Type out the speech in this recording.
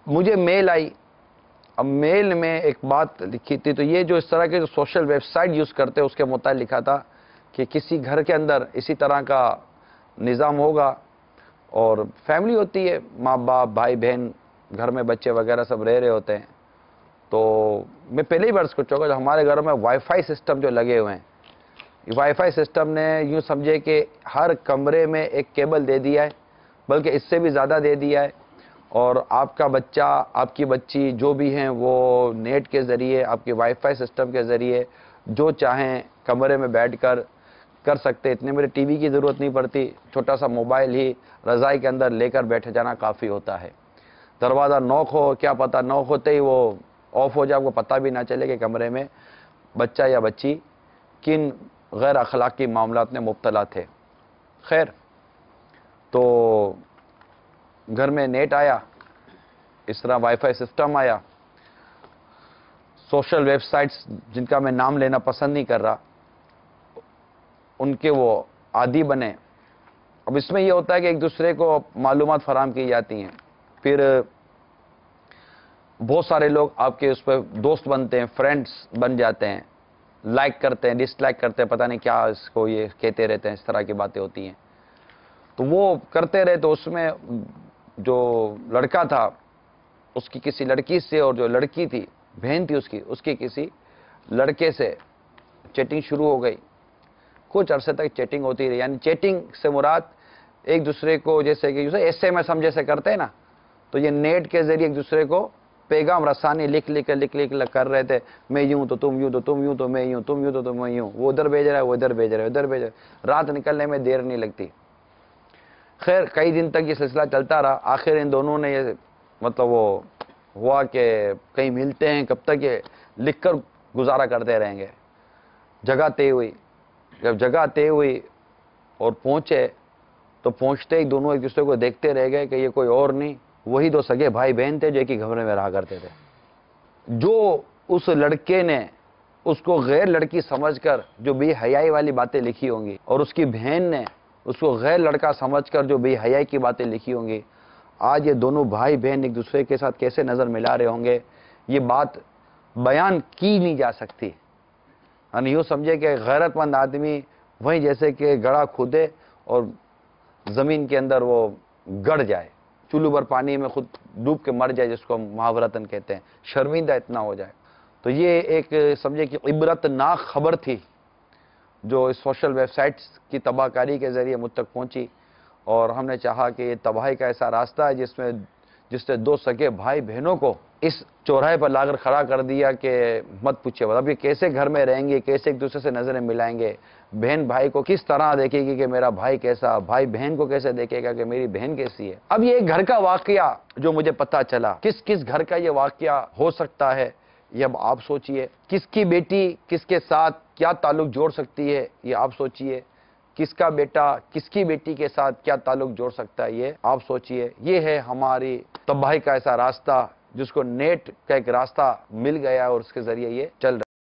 مجھے میل آئی. اب میل میں ایک بات لکھی تھی، تو یہ جو اس طرح کے جو سوشل ویب سائٹ یوز کرتے ہیں اس کے متعلق لکھا تھا کہ کسی گھر کے اندر اسی طرح کا نظام ہوگا اور فیملی ہوتی ہے، ماں باپ بھائی بہن، گھر میں بچے وغیرہ سب رہ رہے ہوتے ہیں. تو میں پہلے ہی برس کو چاہوں گا، ہمارے گھروں میں وائی فائی سسٹم جو لگے ہوئے ہیں، وائی فائی سسٹم نے یوں سمجھے کہ ہر کمرے میں ایک کیبل دے دیا ہے، بلکہ اس سے بھی زیادہ دے دیا ہے. اور آپ کا بچہ، آپ کی بچی جو بھی ہیں وہ نیٹ کے ذریعے، آپ کے وائی فائی سسٹم کے ذریعے جو چاہیں کمرے میں بیٹھ کر سکتے. اتنے میرے ٹی وی کی ضرورت نہیں پڑتی، چھوٹا سا موبائل ہی رضائی کے اندر لے کر بیٹھ جانا کافی ہوتا ہے. دروازہ نوک ہو، کیا پتہ نوک ہوتے ہی وہ آف ہو جائے، آپ کو پتہ بھی نہ چلے کہ کمرے میں بچہ یا بچی کن غیر اخلاقی معاملات میں مبتلا تھے. خیر، تو گھر میں نیٹ آیا، اس طرح وائی فائی سسٹم آیا، سوشل ویب سائٹس جن کا میں نام لینا پسند نہیں کر رہا، ان کے وہ عادی بنے. اب اس میں یہ ہوتا ہے کہ ایک دوسرے کو معلومات فراہم کی جاتی ہیں، پھر بہت سارے لوگ آپ کے اس پہ دوست بنتے ہیں، فرینڈز بن جاتے ہیں، لائک کرتے ہیں، ڈس لائک کرتے ہیں، پتہ نہیں کیا اس کو یہ کہتے رہتے ہیں، اس طرح کی باتیں ہوتی ہیں. تو وہ کرتے رہے، تو اس میں جو لڑکا تھا اس کی کسی لڑکی سے، اور جو لڑکی تھی بہن تھی اس کی کسی لڑکے سے چیٹنگ شروع ہو گئی. کچھ عرصے تک چیٹنگ ہوتی رہی. یعنی چیٹنگ سے مراد ایک دوسرے کو جیسے کہ ایس ایم ایس ہم جیسے کرتے ہیں نا، تو یہ نیٹ کے ذریعے ایک دوسرے کو پیغام رسانی لکھ کر رہے تھے. میں یوں تو تم یوں، تو تم یوں تو میں یوں، تم یوں تو تم یوں. وہ ادھر بھیج رہا ہے، وہ ادھر بھیج رہا ہے، ادھر بھیج رہا ہے. رات نکلنے میں دیر نہیں لگتی. خیر، کئی دن تک یہ سلسلہ چلتا رہا. آخر ان دونوں نے یہ مطلب وہ ہوا کہ کہیں ملتے ہیں، کب تک یہ لکھ کر گزارا کرتے رہیں گے. جگہ طے ہوئی. جب جگہ طے ہوئی اور پہنچے، تو پہنچتے ہی دونوں ایک دوسرے کو دیکھتے رہ گئے کہ یہ کوئی اور نہیں، وہی دو سگے بھائی بہن تھے جو ایک ہی کمرے میں رہا کرتے تھے. جو اس لڑکے نے اس کو غیر لڑکی سمجھ کر جو بے حیائی والی باتیں لکھی ہوں گی، اور اس کی بہن نے اس کو غیر لڑکا سمجھ کر جو بے حیائی کی باتیں لکھی ہوں گی، آج یہ دونوں بھائی بہن ایک دوسرے کے ساتھ کیسے نظر ملا رہے ہوں گے، یہ بات بیان کی نہیں جا سکتی. یعنی یوں سمجھے کہ غیرت مند آدمی وہیں جیسے کہ گڑھا کھودے اور زمین کے اندر وہ گڑ جائے، چولو بھر پانی میں خود ڈوب کے مر جائے، جس کو محاورتاً کہتے ہیں، شرمندہ اتنا ہو جائے. تو یہ ایک سمجھے کہ عبرتناک خبر تھی جو اس سوشل ویب سائٹس کی تباہ کاری کے ذریعے مجھ تک پہنچی. اور ہم نے چاہا کہ یہ تباہی کا ایسا راستہ ہے جس نے دو سگے بھائی بہنوں کو اس چوراہے پر لا کر کھڑا کر دیا کہ مت پوچھے. اب یہ کیسے گھر میں رہیں گے، کیسے ایک دوسرے سے نظریں ملائیں گے، بہن بھائی کو کس طرح دیکھے گی کہ میرا بھائی کیسا، بھائی بہن کو کیسے دیکھے گا کہ میری بہن کیسی ہے. اب یہ گھر کا واقعہ جو مجھے پتا چلا، کس گھر کا یہ واقعہ ہو سکتا ہے، یہ اب آپ سوچئے. کس کی بیٹی کس کے ساتھ کیا تعلق جوڑ سکتی ہے، یہ آپ سوچئے. کس کا بیٹا کس کی بیٹی کے ساتھ کیا تعلق جوڑ سکتا ہے، یہ آپ سوچئے. یہ ہے ہماری تباہی کا ایسا راستہ جس کو نیٹ کا ایک راستہ مل گیا اور اس کے ذریعے یہ چل رہا ہے.